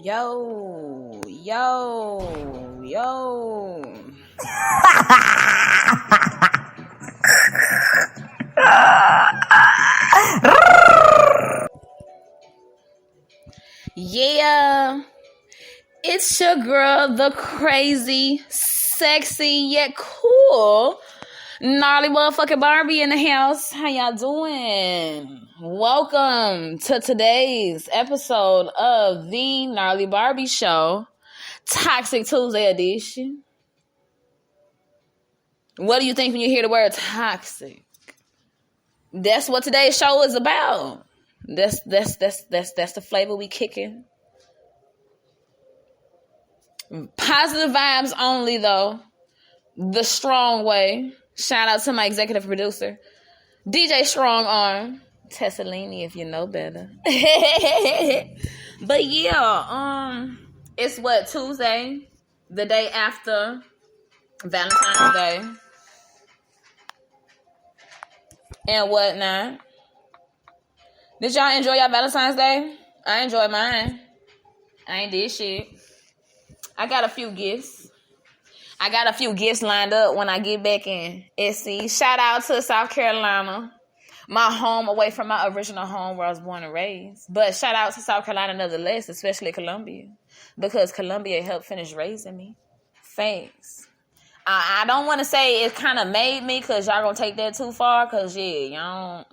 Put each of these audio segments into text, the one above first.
Yo, yo, yo. Yeah, it's your girl, the crazy, sexy, yet cool Gnarly motherfucking Barbie in the house. How y'all doing? Welcome to today's episode of the Gnarly Barbie Show, Toxic Tuesday edition. What do you think when you hear the word toxic? That's what today's show is about. That's the flavor we kicking. Positive vibes only, though. The strong way. Shout out to my executive producer, DJ Strong Arm Tessalini, if you know better. But yeah, it's what, Tuesday, the day after Valentine's Day and whatnot. Did y'all enjoy your Valentine's Day? I enjoyed mine. I ain't did shit. I got a few gifts. I got a few gifts lined up when I get back in SC. Shout out to South Carolina, my home away from my original home where I was born and raised. But shout out to South Carolina nonetheless, especially Columbia, because Columbia helped finish raising me. Thanks. I don't want to say it kind of made me, because y'all going to take that too far, because, yeah, y'all,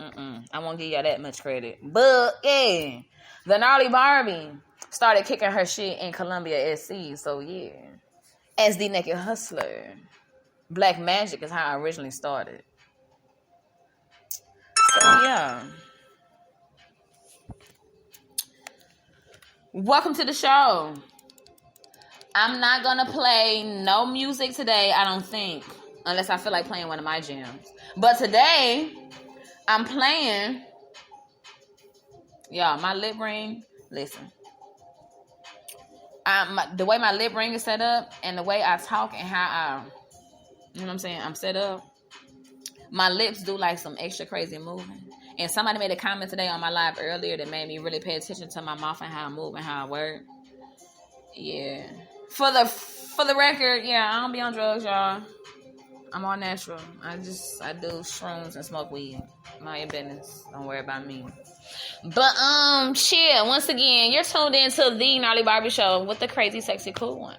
I won't give y'all that much credit. But, yeah, the Gnarly Barbie started kicking her shit in Columbia SC, so, yeah. As the Naked Hustler, Black Magic is how I originally started. So, yeah. Welcome to the show. I'm not going to play no music today, I don't think, unless I feel like playing one of my jams. But today, I'm playing, y'all, my lip ring, listen. The way my lip ring is set up and the way I talk and how I, you know what I'm saying, I'm set up, my lips do like some extra crazy moving. And somebody made a comment today on my live earlier that made me really pay attention to my mouth and how I move and how I work. Yeah. For the record, yeah, I don't be on drugs, y'all. I'm all natural. I do shrooms and smoke weed. Mind your business. Don't worry about me. But shit, once again, you're tuned into the Gnarly Barbie Show with the crazy, sexy, cool one.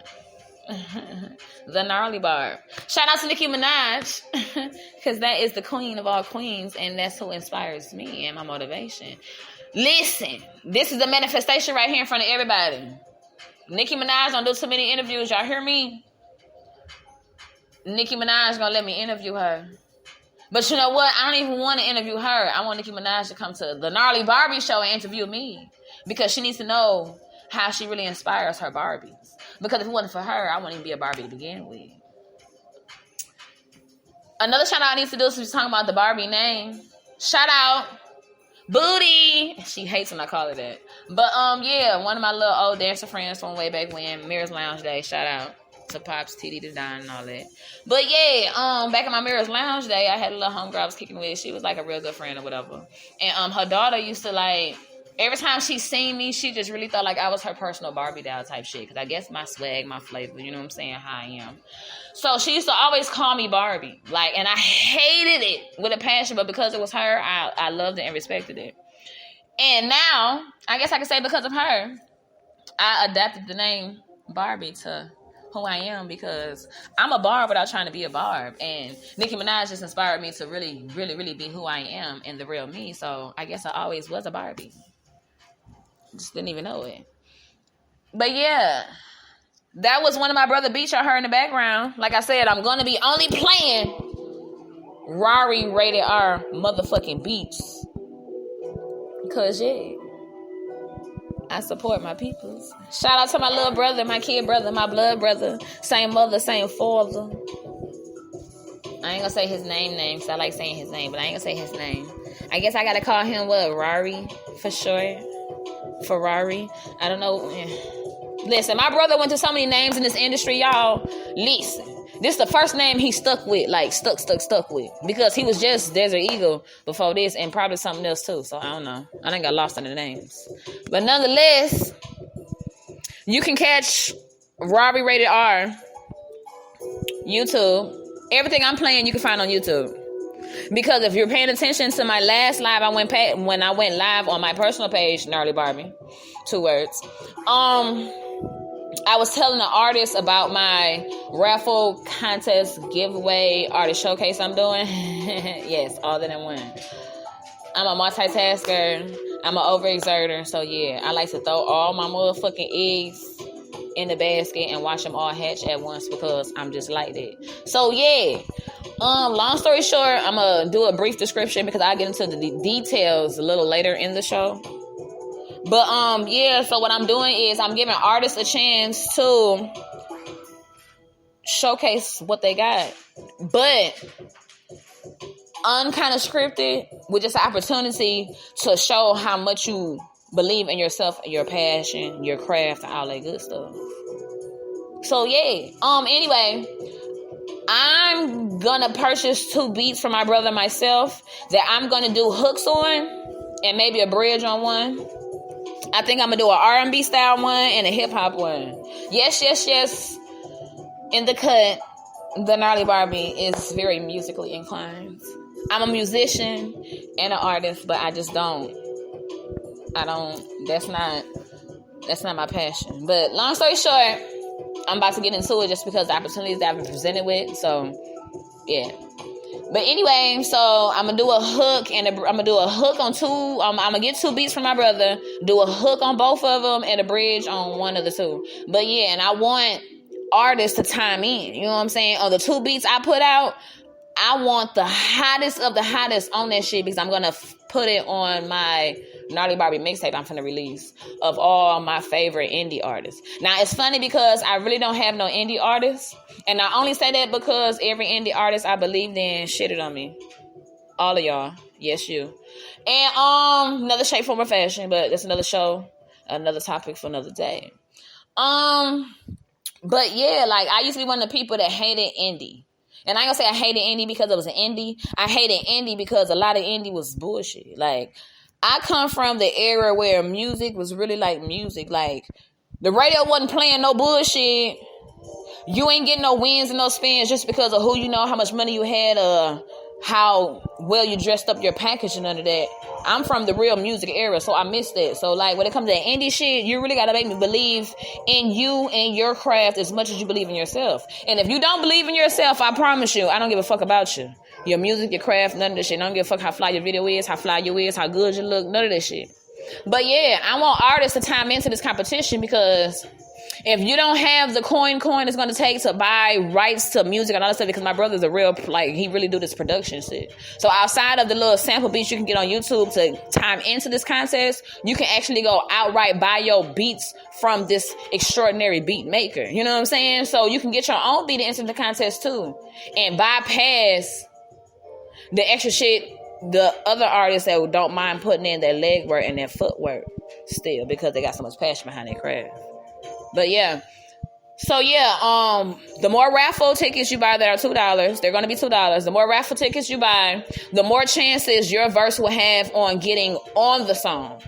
The Gnarly Barb. Shout out to Nicki Minaj, because that is the queen of all queens, and that's who inspires me and my motivation. Listen, this is a manifestation right here in front of everybody. Nicki Minaj don't do too many interviews. Y'all hear me? Nicki Minaj gonna let me interview her. But you know what? I don't even want to interview her. I want Nicki Minaj to come to the Gnarly Barbie Show and interview me, because she needs to know how she really inspires her Barbies. Because if it wasn't for her, I wouldn't even be a Barbie to begin with. Another shout out I need to do, since we're talking about the Barbie name. Shout out Booty. She hates when I call her that. But yeah, one of my little old dancer friends from way back when, Mirror's Lounge Day. Shout out to Pops, TD, to Don, and all that. But yeah, back in my Mirror's Lounge Day, I had a little homegirl I was kicking with. She was like a real good friend or whatever. And her daughter used to like, every time she seen me, she just really thought like I was her personal Barbie doll type shit. Because I guess my swag, my flavor, you know what I'm saying, how I am. So she used to always call me Barbie. Like, and I hated it with a passion, but because it was her, I loved it and respected it. And now, I guess I can say because of her, I adapted the name Barbie to who I am, because I'm a Barb without trying to be a Barb. And Nicki Minaj just inspired me to really, really, really be who I am and the real me. So I guess I always was a Barbie. Just didn't even know it. But yeah, that was one of my brother beats y'all heard in the background. Like I said, I'm going to be only playing Rari rated R motherfucking beats. Because yeah, I support my peoples. Shout out to my little brother, my kid brother, my blood brother. Same mother, same father. I ain't gonna say his name, because I like saying his name, but I ain't gonna say his name. I guess I gotta call him what? Rari, for sure. Ferrari. I don't know. Listen, my brother went to so many names in this industry, y'all. Listen. This is the first name he stuck with, like stuck with. Because he was just Desert Eagle before this, and probably something else too. So I don't know. I done got lost in the names. But nonetheless, You can catch Robbie Rated R, YouTube. Everything I'm playing, you can find on YouTube. Because if you're paying attention to my last live, when I went live on my personal page, Narley Barbie, 2 words. I was telling the artist about my raffle contest giveaway artist showcase I'm doing. Yes, all that in one. I'm a multitasker. I'm an overexerter. So yeah, I like to throw all my motherfucking eggs in the basket and watch them all hatch at once because I'm just like that. So yeah. Long story short, I'm gonna do a brief description because I'll get into the details a little later in the show. But yeah, so what I'm doing is I'm giving artists a chance to showcase what they got. But unkinda scripted with just an opportunity to show how much you believe in yourself, your passion, your craft, and all that good stuff. So yeah. Anyway, I'm gonna purchase 2 beats for my brother and myself that I'm gonna do hooks on and maybe a bridge on one. I think I'm gonna do an R&B style one and a hip hop one. Yes. In the cut, the Narley Barbie is very musically inclined. I'm a musician and an artist, but that's not my passion. But long story short, I'm about to get into it just because the opportunities that I've been presented with. So, yeah. But anyway, so I'm gonna do a hook and I'm gonna do a hook on 2. I'm gonna get 2 beats from my brother, do a hook on both of them, and a bridge on one of the 2. But yeah, and I want artists to time in. You know what I'm saying? On the 2 beats I put out, I want the hottest of the hottest on that shit because I'm gonna put it on my Narley Barbie mixtape I'm finna release of all my favorite indie artists. Now it's funny because I really don't have no indie artists, and I only say that because every indie artist I believed in shitted on me. All of y'all, yes you. And another shape, form, or fashion, but that's another show, another topic for another day. But yeah, like I used to be one of the people that hated indie. And I ain't gonna say I hated indie because it was an indie. I hated indie because a lot of indie was bullshit. Like, I come from the era where music was really like music. Like, the radio wasn't playing no bullshit. You ain't getting no wins and no spins just because of who you know, how much money you had, how well you dressed up your package and none of that. I'm from the real music era, so I missed that. So, like, when it comes to that indie shit, you really gotta make me believe in you and your craft as much as you believe in yourself. And if you don't believe in yourself, I promise you, I don't give a fuck about you. Your music, your craft, none of this shit. I don't give a fuck how fly your video is, how fly you is, how good you look, none of this shit. But yeah, I want artists to time into this competition because if you don't have the coin it's going to take to buy rights to music and all that stuff, because my brother's a real, like, he really do this production shit. So outside of the little sample beats you can get on YouTube to time into this contest, you can actually go outright buy your beats from this extraordinary beat maker. You know what I'm saying? So you can get your own beat into the contest too and bypass the extra shit the other artists that don't mind putting in their leg work and their footwork still because they got so much passion behind their craft. But yeah, so yeah, the more raffle tickets you buy that are $2, they're going to be $2. The more raffle tickets you buy, the more chances your verse will have on getting on the song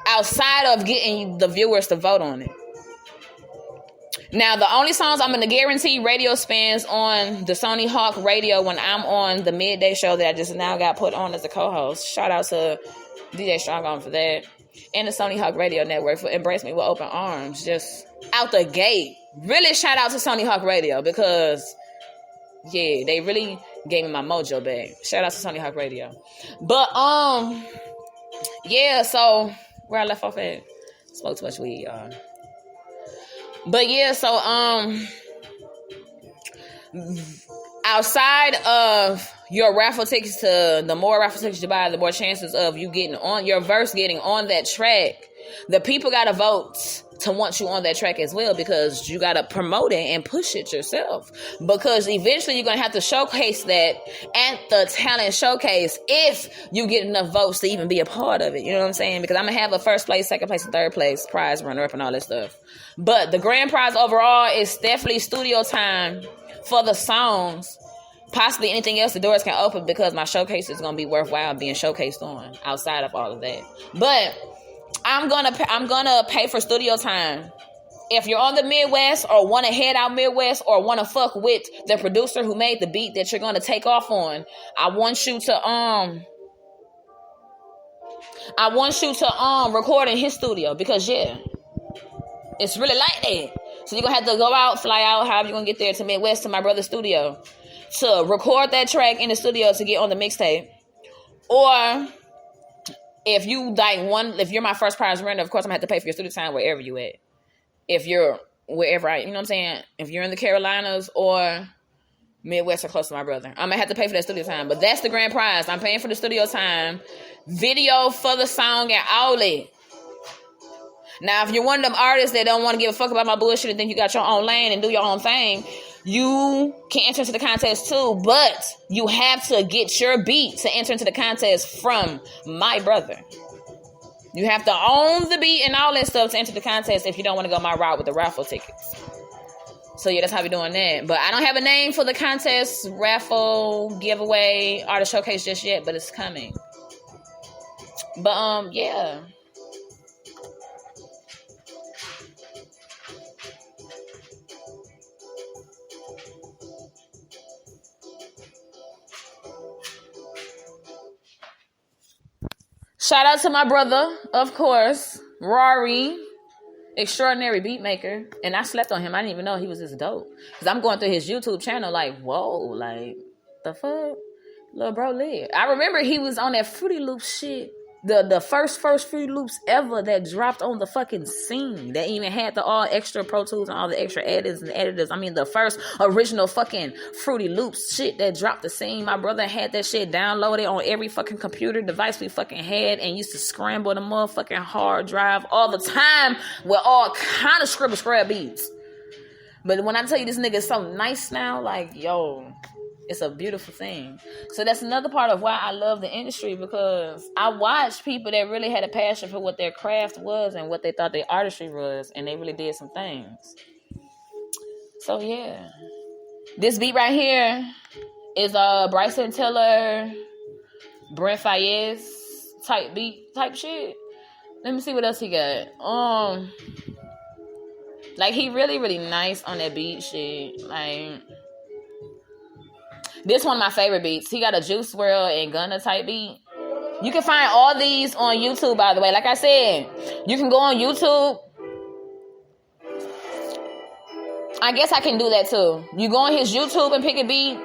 outside of getting the viewers to vote on it. Now, the only songs I'm going to guarantee radio spins on the Sony Hawk Radio when I'm on the midday show that I just now got put on as a co-host. Shout out to DJ Strong On for that. And the Sony Hawk Radio Network for embrace me with open arms. Just out the gate. Really shout out to Sony Hawk Radio because, yeah, they really gave me my mojo back. Shout out to Sony Hawk Radio. But, yeah, so where I left off at? Smoke too much weed, y'all. But yeah, so outside of your raffle tickets, the more raffle tickets you buy, the more chances of you getting on your verse, getting on that track. The people gotta vote to want you on that track as well because you gotta promote it and push it yourself. Because eventually you're gonna have to showcase that at the talent showcase if you get enough votes to even be a part of it. You know what I'm saying? Because I'm gonna have a first place, second place, and third place prize runner up and all that stuff. But the grand prize overall is definitely studio time for the songs. Possibly anything else the doors can open because my showcase is gonna be worthwhile being showcased on outside of all of that. But I'm gonna pay for studio time If you're on the Midwest or want to head out Midwest or want to fuck with the producer who made the beat that you're going to take off on, I want you to record in his studio, because yeah, it's really like that. So you're going to have to go out, fly out, however you're going to get there to Midwest to my brother's studio to record that track in the studio to get on the mixtape. Or if you're my first prize winner, of course I'm going to have to pay for your studio time wherever you at. If you're wherever you know what I'm saying? If you're in the Carolinas or Midwest or close to my brother, I'm going to have to pay for that studio time. But that's the grand prize. I'm paying for the studio time, video for the song, and all that. Now, if you're one of them artists that don't want to give a fuck about my bullshit and think you got your own lane and do your own thing, you can enter into the contest too, but you have to get your beat to enter into the contest from my brother. You have to own the beat and all that stuff to enter the contest if you don't want to go my route with the raffle tickets. So yeah, that's how we're doing that. But I don't have a name for the contest, raffle, giveaway, artist showcase just yet, but it's coming. But yeah. Shout out to my brother, of course, Rory, extraordinary beat maker. And I slept on him. I didn't even know he was this dope. Because I'm going through his YouTube channel like, whoa, like, the fuck? Little bro lit. I remember he was on that Fruity Loops shit. The first Fruity Loops ever that dropped on the fucking scene. That even had the all extra Pro Tools and all the extra edits and editors. I mean, the first original fucking Fruity Loops shit that dropped the scene. My brother had that shit downloaded on every fucking computer device we fucking had and used to scramble the motherfucking hard drive all the time with all kind of scribble scrub beats. But when I tell you this nigga is so nice now, like, yo, it's a beautiful thing. So that's another part of why I love the industry, because I watched people that really had a passion for what their craft was and what they thought their artistry was, and they really did some things. So yeah. This beat right here is Bryson Tiller, Brent Fayez type beat, type shit. Let me see what else he got. Like, he really, really nice on that beat shit. Like, this one of my favorite beats. He got a Juice WRLD and Gunna type beat. You can find all these on YouTube, by the way. Like I said, you can go on YouTube. I guess I can do that too. You go on his YouTube and pick a beat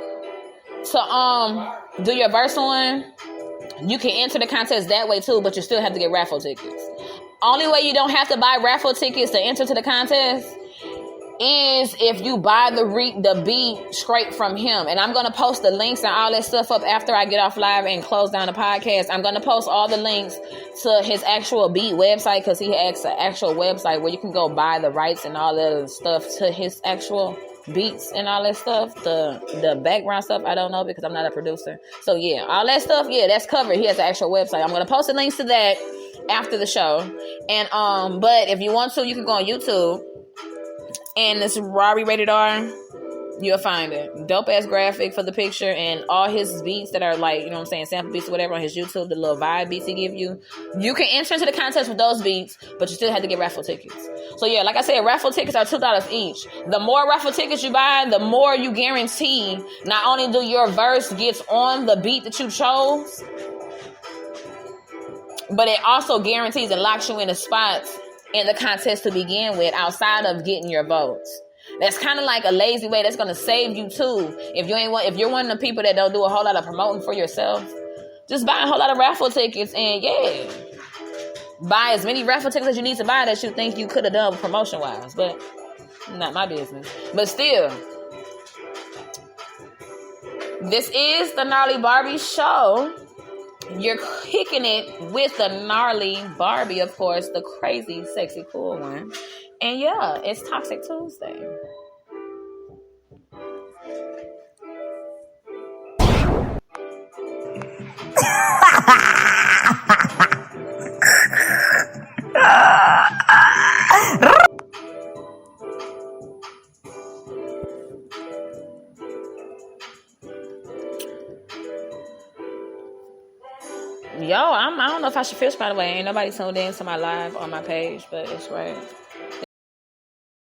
to do your verse on. You can enter the contest that way too, but you still have to get raffle tickets. Only way you don't have to buy raffle tickets to enter to the contest is if you buy the beat straight from him. And I'm going to post the links and all that stuff up after I get off live and close down the podcast. I'm going to post all the links to his actual beat website, because he has an actual website where you can go buy the rights and all that stuff to his actual beats and all that stuff. The background stuff, I don't know, because I'm not a producer. So yeah, all that stuff, yeah, that's covered. He has an actual website. I'm going to post the links to that after the show. And but if you want to, you can go on YouTube. And it's Rory Rated R. You'll find it. Dope ass graphic for the picture, and all his beats that are like, you know what I'm saying, sample beats or whatever on his YouTube, the little vibe beats he give you. You can enter into the contest with those beats, but you still have to get raffle tickets. So yeah, like I said, raffle tickets are $2 each. The more raffle tickets you buy, the more you guarantee not only do your verse gets on the beat that you chose, but it also guarantees and locks you in a spot in the contest to begin with, outside of getting your votes. That's kind of like a lazy way that's going to save you too. If you're one of the people that don't do a whole lot of promoting for yourself, just buy a whole lot of raffle tickets and yeah, buy as many raffle tickets as you need to buy that you think you could have done promotion wise, but not my business. But still, this is the Narley Barbie show. You're kicking it with the Gnarly Barbie, of course, the crazy, sexy, cool one. And yeah, it's Toxic Tuesday. Yo, I don't know if I should fish, by the way. Ain't nobody tuned in to my live on my page, but it's right.